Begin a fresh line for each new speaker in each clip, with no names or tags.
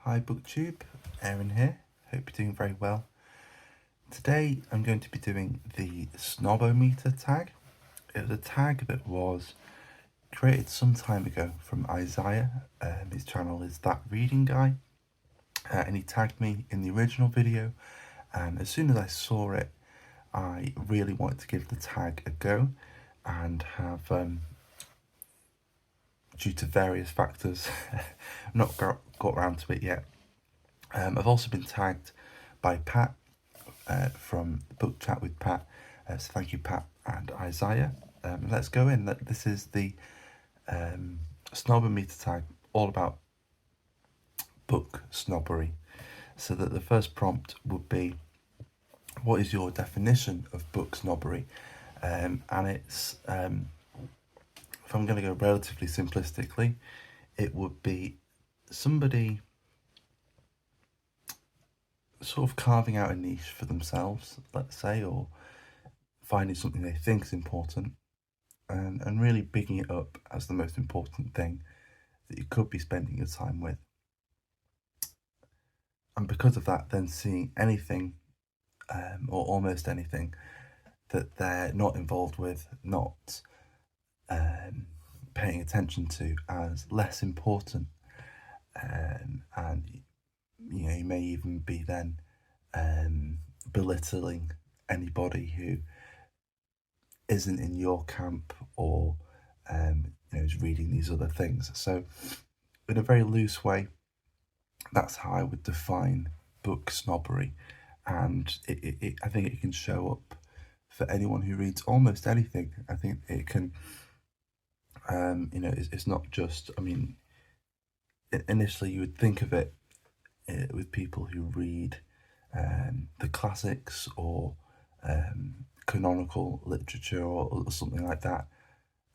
Hi booktube, Aaron here, hope you're doing very well. Today I'm going to be doing the Snob-O-Meter tag. It was a tag that was created some time ago from Isaiah. His channel is That Reading Guy, and he tagged me in the original video, and as soon as I saw it I really wanted to give the tag a go and have due to various factors not got around to it yet. I've also been tagged by Pat from Book Chat with Pat, so thank you Pat and Isaiah. Let's go in. This is the Snob-O-Meter tag, all about book snobbery. So that the first prompt would be, what is your definition of book snobbery? And it's, if I'm going to go relatively simplistically, it would be somebody sort of carving out a niche for themselves, let's say, or finding something they think is important and really bigging it up as the most important thing that you could be spending your time with. And because of that, then seeing anything or almost anything that they're not involved with, not paying attention to, as less important. And you know, you may even be then belittling anybody who isn't in your camp or you know, is reading these other things. So in a very loose way, that's how I would define book snobbery, and I think it can show up for anyone who reads almost anything. I think it can you know, it's not just, I mean, initially you would think of it with people who read the classics or canonical literature or something like that,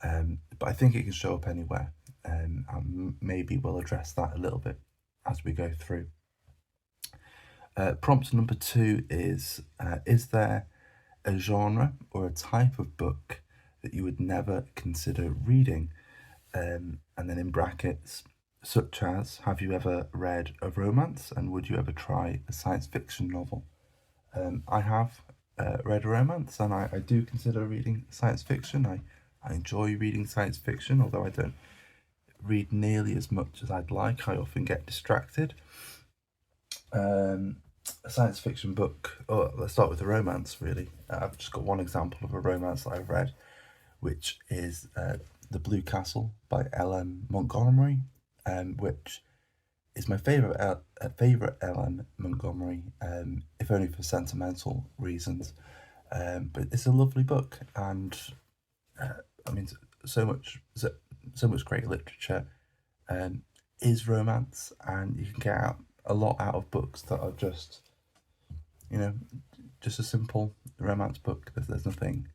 but I think it can show up anywhere, and maybe we'll address that a little bit as we go through. Prompt number 2 is there a genre or a type of book that you would never consider reading? And then in brackets, such as, have you ever read a romance and would you ever try a science fiction novel? I have read a romance, and I do consider reading science fiction. I enjoy reading science fiction, although I don't read nearly as much as I'd like. I often get distracted. A science fiction book, let's start with a romance really. I've just got one example of a romance that I've read, which is The Blue Castle by L.M. Montgomery, which is my favourite L.M. Montgomery, if only for sentimental reasons. But it's a lovely book, and I mean, so much great literature is romance, and you can get out a lot out of books that are just, you know, just a simple romance book. There's nothing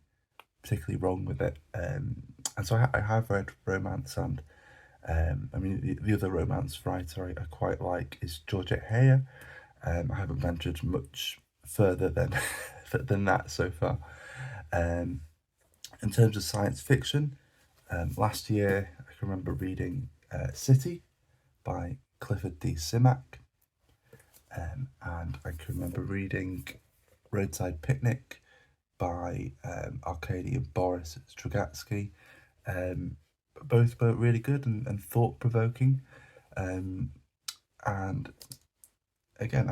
particularly wrong with it, and so I have read romance, and I mean, the other romance writer I quite like is Georgette Heyer. I haven't ventured much further than than that so far. In terms of science fiction, last year I can remember reading City by Clifford D. Simak, and I can remember reading Roadside Picnic by Arkady and Boris Strugatsky. Both were really good and thought-provoking, and again,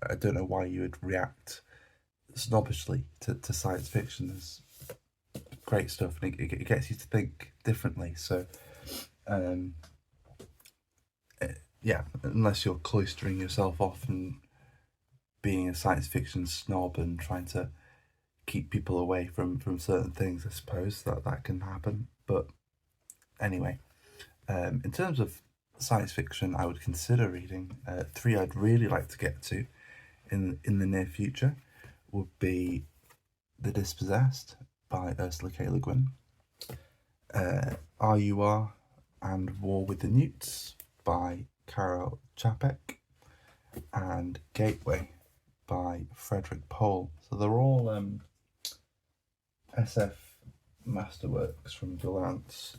I don't know why you would react snobbishly to science fiction. There's great stuff, and it gets you to think differently. So yeah, unless you're cloistering yourself off and being a science fiction snob and trying to keep people away from certain things, I suppose that can happen. But anyway, in terms of science fiction I would consider reading, 3 I'd really like to get to in the near future would be The Dispossessed by Ursula K. Le Guin, RUR and War with the Newts by Karel Čapek, and Gateway by Frederick Pohl. So they're all SF masterworks from Delance.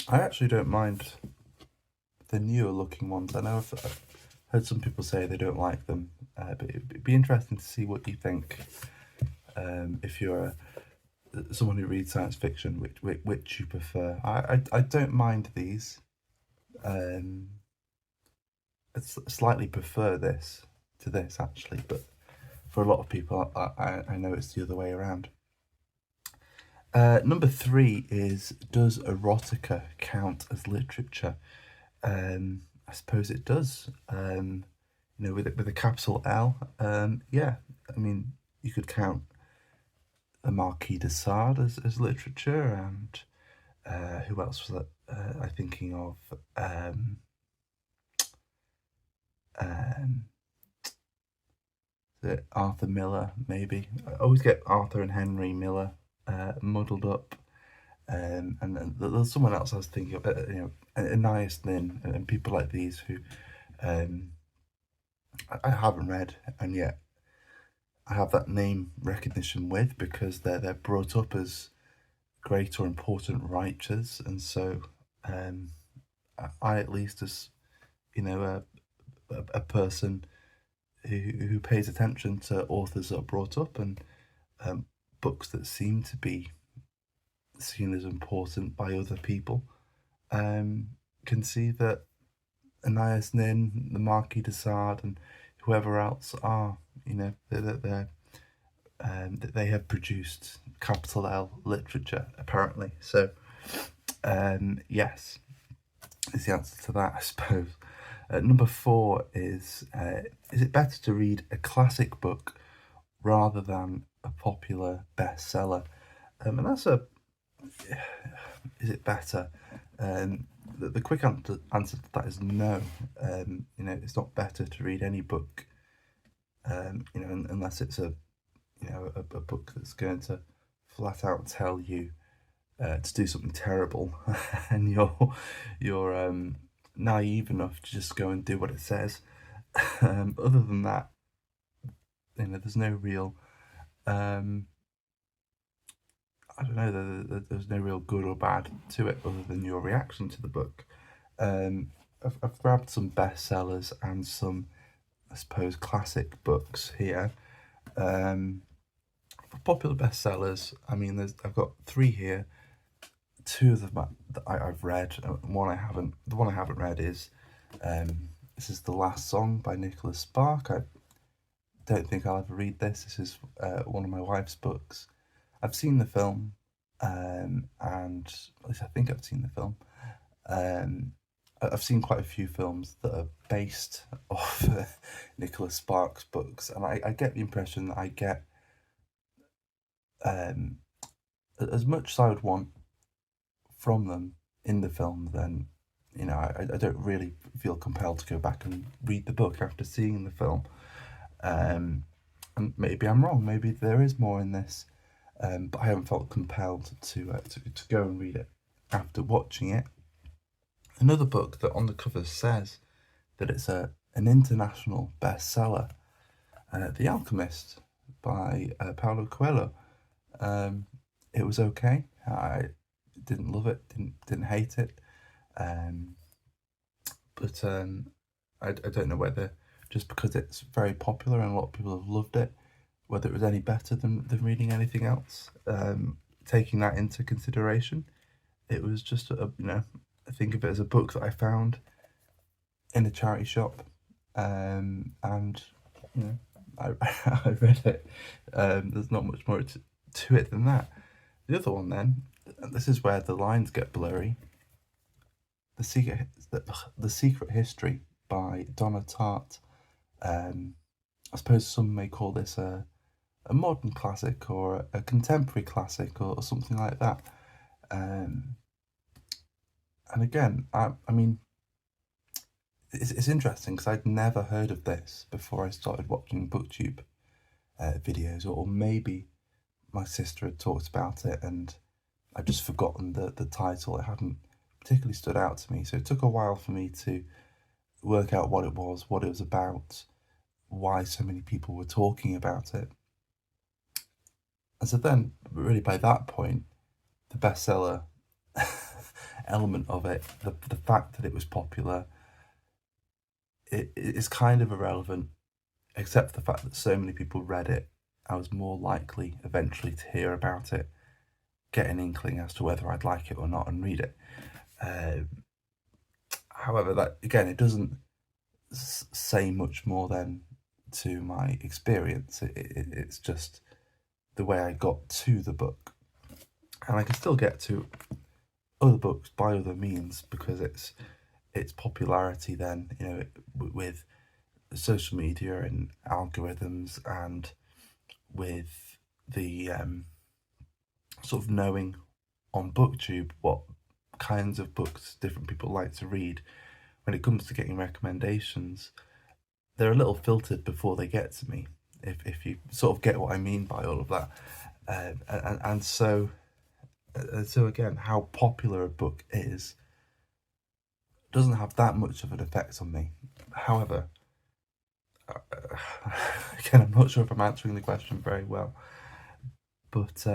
I actually don't mind the newer looking ones. I know I've heard some people say they don't like them, but it'd be interesting to see what you think. If you're someone who reads science fiction, which you prefer. I don't mind these. Um, slightly prefer this to this actually, but for a lot of people, I know it's the other way around. Number 3 is, does erotica count as literature? I suppose it does. With a capital L. Yeah, I mean, you could count the Marquis de Sade as literature, and who else was that? I thinking of um, Arthur Miller, maybe. I always get Arthur and Henry Miller muddled up. And then there's someone else I was thinking of, Anais Nin and people like these who I haven't read, and yet I have that name recognition with, because they're brought up as great or important writers, and so I at least, as a person who pays attention to authors that are brought up, and books that seem to be seen as important by other people, can see that Anais Nin, the Marquis de Sade, and whoever else are, that they have produced capital L literature, apparently. So, yes, is the answer to that, I suppose. Number 4 is it better to read a classic book rather than a popular bestseller? And that's is it better? The quick answer to that is no. It's not better to read any book, unless it's a book that's going to flat out tell you to do something terrible, and you're naive enough to just go and do what it says. Other than that, there's no real I don't know, there's no real good or bad to it other than your reaction to the book. I've grabbed some bestsellers and some, I suppose, classic books here. For popular bestsellers, I mean, I've got 3 here. 2 of them that I've read, one I haven't. The one I haven't read is this is The Last Song by Nicholas Spark. I don't think I'll ever read this. This is one of my wife's books. I've seen the film, and at least I think I've seen the film. I've seen quite a few films that are based off Nicholas Spark's books, and I get the impression that I get as much as I would want from them in the film, then I don't really feel compelled to go back and read the book after seeing the film. And maybe I'm wrong. Maybe there is more in this. But I haven't felt compelled to go and read it after watching it. Another book that on the cover says that it's an international bestseller, The Alchemist by Paulo Coelho. It was okay. I didn't love it, didn't hate it, but I don't know whether just because it's very popular and a lot of people have loved it, whether it was any better than reading anything else. Taking that into consideration, it was just I think of it as a book that I found in a charity shop, and I read it. There's not much more to it than that. The other one, then, and this is where the lines get blurry. The Secret History by Donna Tartt. I suppose some may call this a modern classic or a contemporary classic or something like that. And again, I mean, it's interesting because I'd never heard of this before I started watching booktube videos, or maybe my sister had talked about it and I'd just forgotten the title. It hadn't particularly stood out to me, so it took a while for me to work out what it was about, why so many people were talking about it. And so then, really by that point, the bestseller element of it, the fact that it was popular, it's kind of irrelevant, except for the fact that so many people read it. I was more likely eventually to hear about it, get an inkling as to whether I'd like it or not, and read it. However, that again, it doesn't say much more than to my experience. It's just the way I got to the book, and I can still get to other books by other means because its popularity then, with social media and algorithms, and with the sort of knowing on booktube what kinds of books different people like to read. When it comes to getting recommendations, they're a little filtered before they get to me, if you sort of get what I mean by all of that. And so again, how popular a book is doesn't have that much of an effect on me. However, again, I'm not sure if I'm answering the question very well, but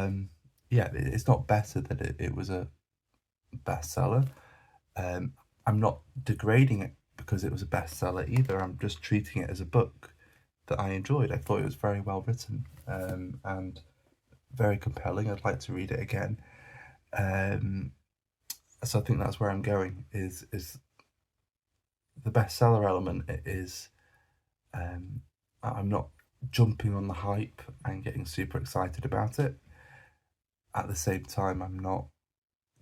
yeah, it's not better that it was a bestseller. I'm not degrading it because it was a bestseller either. I'm just treating it as a book that I enjoyed. I thought it was very well written, and very compelling. I'd like to read it again. So I think that's where I'm going, is the bestseller element is, I'm not jumping on the hype and getting super excited about it. At the same time, I'm not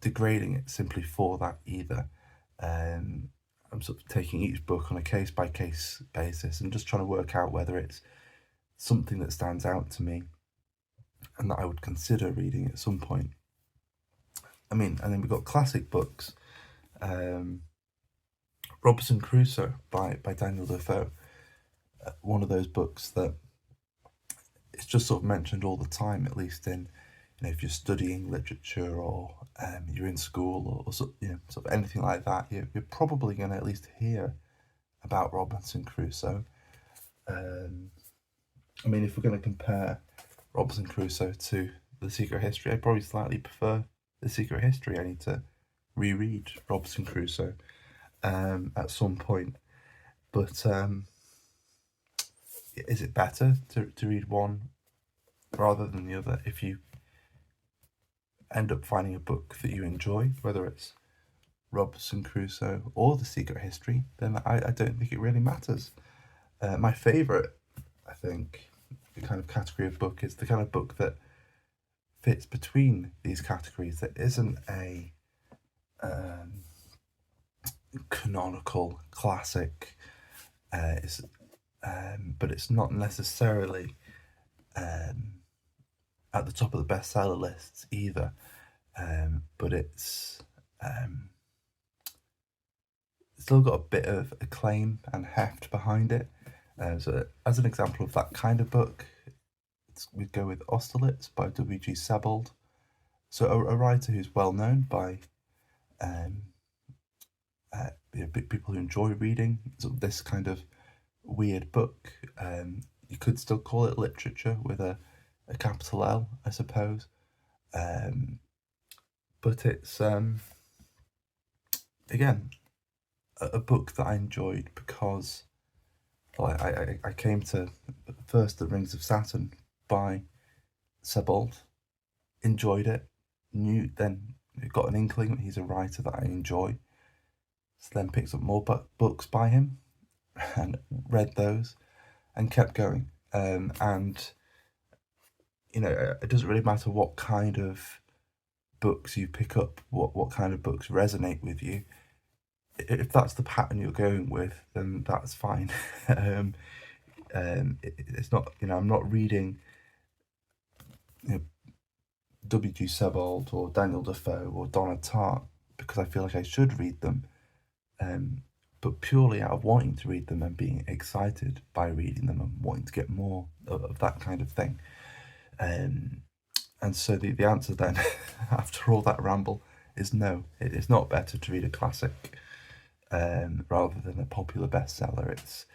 degrading it simply for that either. I'm sort of taking each book on a case-by-case basis and just trying to work out whether it's something that stands out to me and that I would consider reading at some point. I mean, and then we've got classic books. Robinson Crusoe by Daniel Defoe. One of those books that it's just sort of mentioned all the time, at least in, if you're studying literature or you're in school or sort of anything like that, you're probably going to at least hear about Robinson Crusoe. I mean, if we're going to compare Robinson Crusoe to The Secret History, I probably slightly prefer The Secret History. I need to reread Robinson Crusoe at some point. But is it better to read one rather than the other? If you end up finding a book that you enjoy, whether it's Robinson Crusoe or The Secret History, then I don't think it really matters. My favourite, I think, the kind of category of book is the kind of book that fits between these categories, that isn't a canonical classic, but it's not necessarily at the top of the bestseller lists either, but it's still got a bit of acclaim and heft behind it. So as an example of that kind of book, we'd go with Austerlitz by W.G. Sebald. So a writer who's well known by people who enjoy reading this kind of weird book. You could still call it literature with a capital L, I suppose. But it's, again, a book that I enjoyed because I came to first The Rings of Saturn by Sebald, enjoyed it, then got an inkling that he's a writer that I enjoy, so then picked up more books by him and read those and kept going. And it doesn't really matter what kind of books you pick up, what kind of books resonate with you. If that's the pattern you're going with, then that's fine. It's not, I'm not reading W.G. Sebald or Daniel Defoe or Donna Tartt because I feel like I should read them, but purely out of wanting to read them and being excited by reading them and wanting to get more of that kind of thing. And so the answer then, after all that ramble, is no. It is not better to read a classic rather than a popular bestseller. It's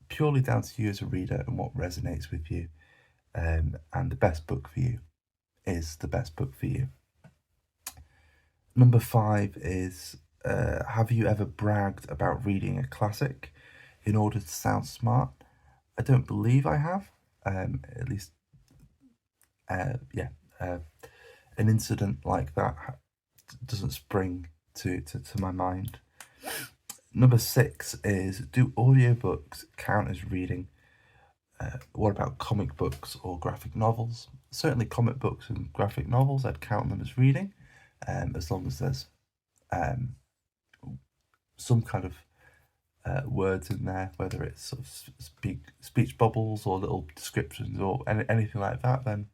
purely down to you as a reader and what resonates with you. And the best book for you is the best book for you. Number 5 is, have you ever bragged about reading a classic in order to sound smart? I don't believe I have. At least, yeah, an incident like that doesn't spring to my mind. Number 6 is, do audiobooks count as reading? What about comic books or graphic novels? Certainly comic books and graphic novels, I'd count them as reading, as long as there's some kind of words in there, whether it's sort of speech bubbles or little descriptions or anything like that, then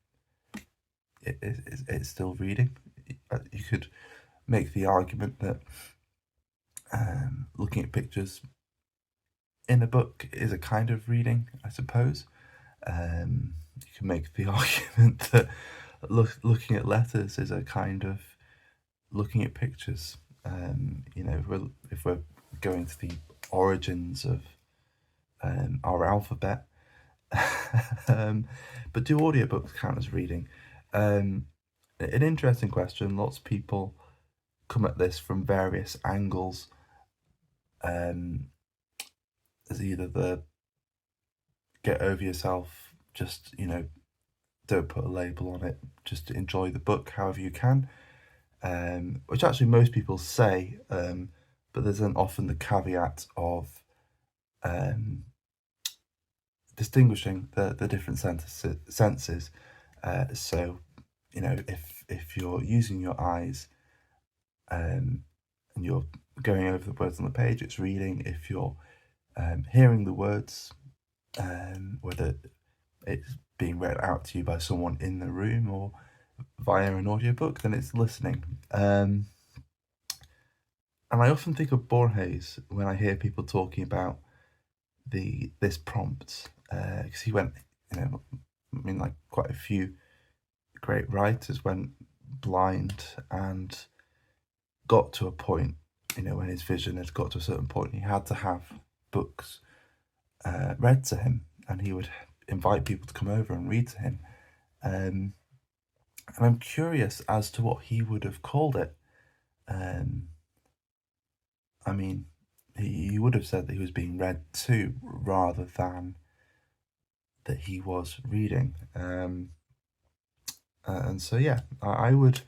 it's still reading. You could make the argument that looking at pictures in a book is a kind of reading, I suppose. You can make the argument that looking at letters is a kind of looking at pictures. If we're going to the origins of our alphabet. But do audiobooks count as reading? An interesting question. Lots of people come at this from various angles. As either the get over yourself, just, don't put a label on it, just enjoy the book however you can, which actually most people say, but there's then often the caveat of distinguishing the different senses. So, if you're using your eyes and you're going over the words on the page, it's reading. If you're hearing the words, whether it's being read out to you by someone in the room or via an audiobook, then it's listening. And I often think of Borges when I hear people talking about this prompt, because he went, like quite a few great writers went blind and got to a point, when his vision had got to a certain point, he had to have books read to him, and he would invite people to come over and read to him. And I'm curious as to what he would have called it. I mean, he would have said that he was being read to rather than that he was reading. And so, yeah, I would,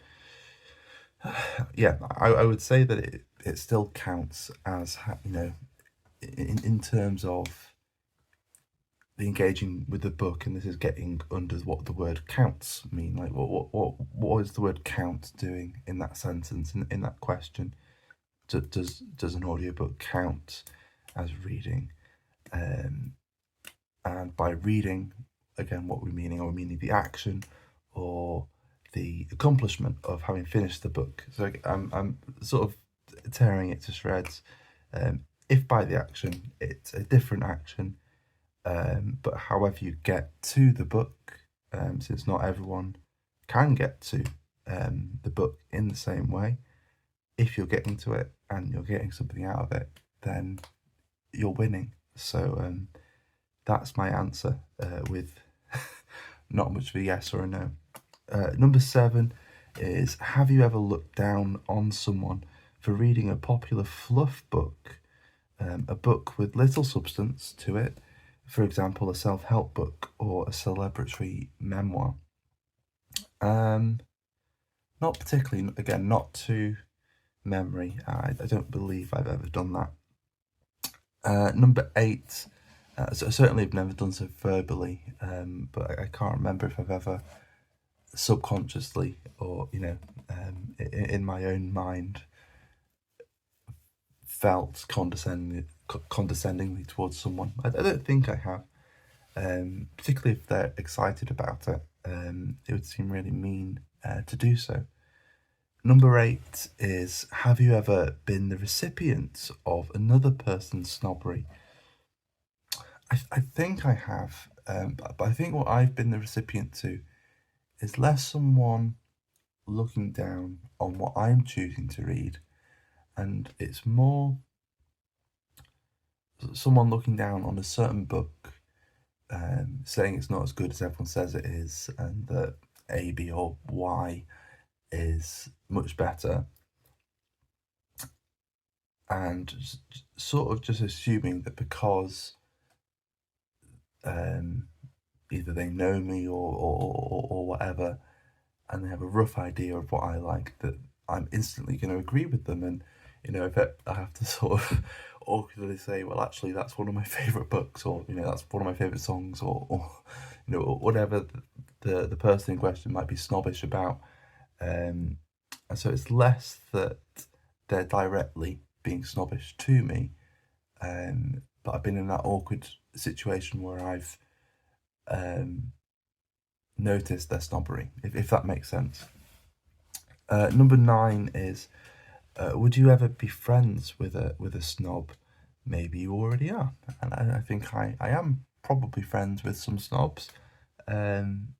I would say that it still counts as, in terms of the engaging with the book, and this is getting under what the word counts mean. Like, what is the word count doing in that sentence, in that question? Does an audiobook count as reading? And by reading, again, what we're meaning, are we meaning the action or the accomplishment of having finished the book? So I'm sort of tearing it to shreds. If by the action, it's a different action, but however you get to the book, since not everyone can get to the book in the same way, if you're getting to it and you're getting something out of it, then you're winning. So that's my answer, with not much of a yes or a no. Number 7 is, have you ever looked down on someone for reading a popular fluff book, a book with little substance to it, for example, a self-help book or a celebratory memoir? Not particularly, again, not to memory. I don't believe I've ever done that. Number 8, so certainly I've never done so verbally, but I can't remember if I've ever subconsciously or, in my own mind felt condescendingly towards someone. I don't think I have, particularly if they're excited about it. It would seem really mean to do so. Number 8 is, have you ever been the recipient of another person's snobbery? I think I have, but I think what I've been the recipient to is less someone looking down on what I'm choosing to read, and it's more someone looking down on a certain book, saying it's not as good as everyone says it is, and that A, B, or Y is much better. and sort of just assuming that because either they know me or whatever, and they have a rough idea of what I like, that I'm instantly going to agree with them. And if I have to sort of awkwardly say, well, actually, that's one of my favorite books, or that's one of my favorite songs, or whatever the person in question might be snobbish about. And so it's less that they're directly being snobbish to me, but I've been in that awkward situation where I've noticed their snobbery, if that makes sense. Number 9 is, would you ever be friends with a snob? Maybe you already are, and I think I am probably friends with some snobs, and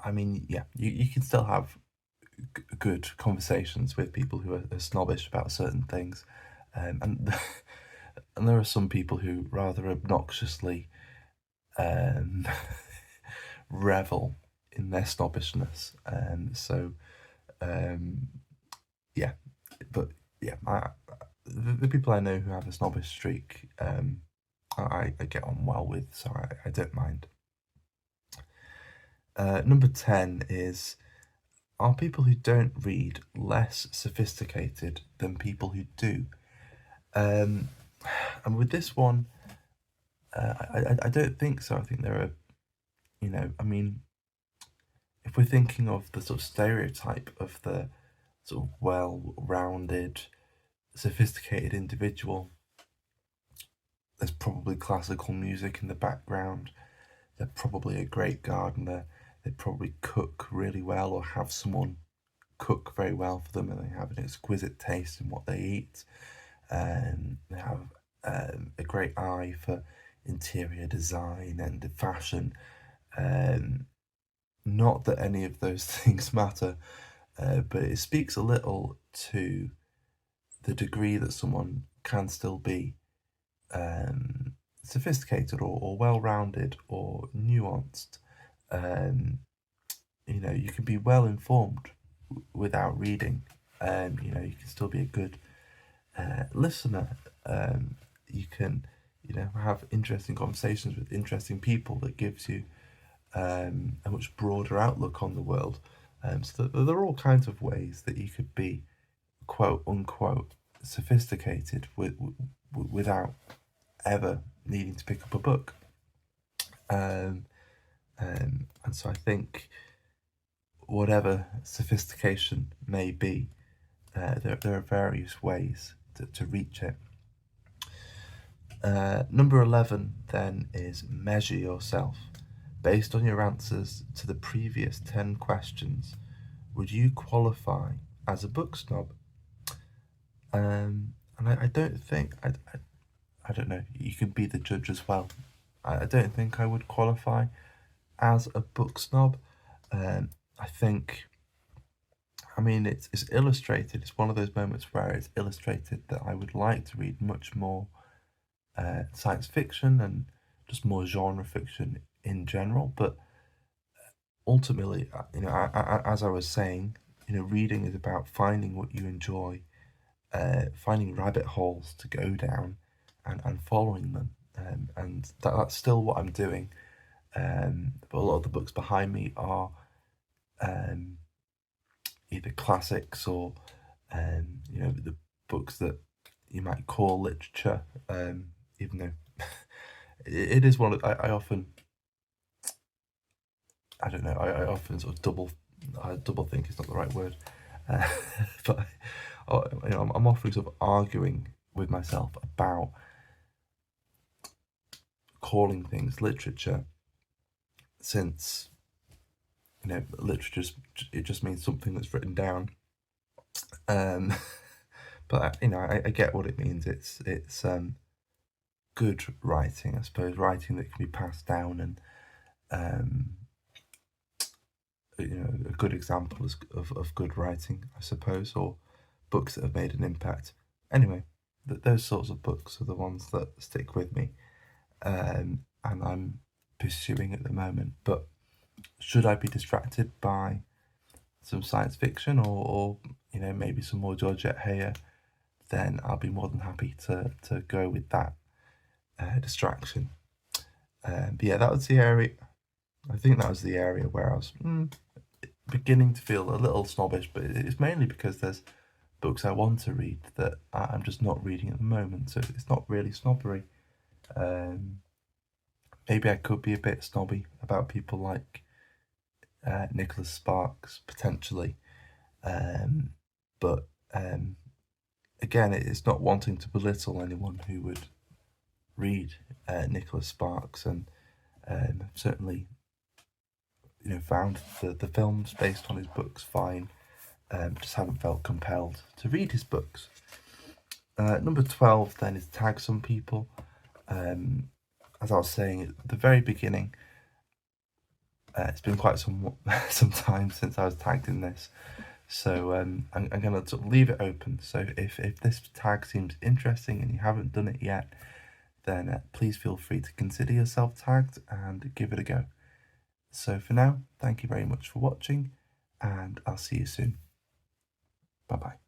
I mean, yeah, you can still have good conversations with people who are snobbish about certain things, and and there are some people who rather obnoxiously um, revel in their snobbishness, so um, yeah, but yeah, the people I know who have a snobbish streak, I get on well with, so I don't mind. Number 10 is, are people who don't read less sophisticated than people who do? And with this one, I don't think so. I think there are, I mean, if we're thinking of the sort of stereotype of the sort of well-rounded, sophisticated individual, there's probably classical music in the background. They're probably a great gardener. They probably cook really well, or have someone cook very well for them, and they have an exquisite taste in what they eat. And they have a great eye for interior design and fashion. Not that any of those things matter, but it speaks a little to the degree that someone can still be sophisticated or well-rounded or nuanced. You can be well informed without reading, and you can still be a good listener. You can have interesting conversations with interesting people that gives you a much broader outlook on the world. So there are all kinds of ways that you could be quote unquote sophisticated without ever needing to pick up a book. And so I think whatever sophistication may be, there are various ways to reach it. Number 11 then is, measure yourself. Based on your answers to the previous 10 questions, would you qualify as a book snob? And I don't think, I don't know, you can be the judge as well. I don't think I would qualify as a book snob. I think, I mean, it's illustrated. It's one of those moments where it's illustrated that I would like to read much more science fiction and just more genre fiction in general. But ultimately, as I was saying, reading is about finding what you enjoy, finding rabbit holes to go down, and following them. And that's still what I'm doing. But a lot of the books behind me are either classics or the books that you might call literature, even though it is one of, I often, I don't know, I often sort of double think is not the right word, but I'm often sort of arguing with myself about calling things literature, since literature, it just means something that's written down. But I get what it means. It's good writing, I suppose, writing that can be passed down, and a good example of good writing, I suppose, or books that have made an impact. Anyway, those sorts of books are the ones that stick with me, and I'm pursuing at the moment. But should I be distracted by some science fiction, or maybe some more Georgette Heyer then I'll be more than happy to go with that distraction. But yeah, that was the area. I think that was the area where I was beginning to feel a little snobbish, but it's mainly because there's books I want to read that I'm just not reading at the moment, so it's not really snobbery. Maybe I could be a bit snobby about people like Nicholas Sparks, potentially. But again, it's not wanting to belittle anyone who would read Nicholas Sparks, and certainly, found the films based on his books fine. Just haven't felt compelled to read his books. Number 12 then is Tag Some People. As I was saying at the very beginning, it's been quite some time since I was tagged in this, so I'm going to leave it open. So if this tag seems interesting and you haven't done it yet, then please feel free to consider yourself tagged and give it a go. So for now, thank you very much for watching, and I'll see you soon. Bye bye.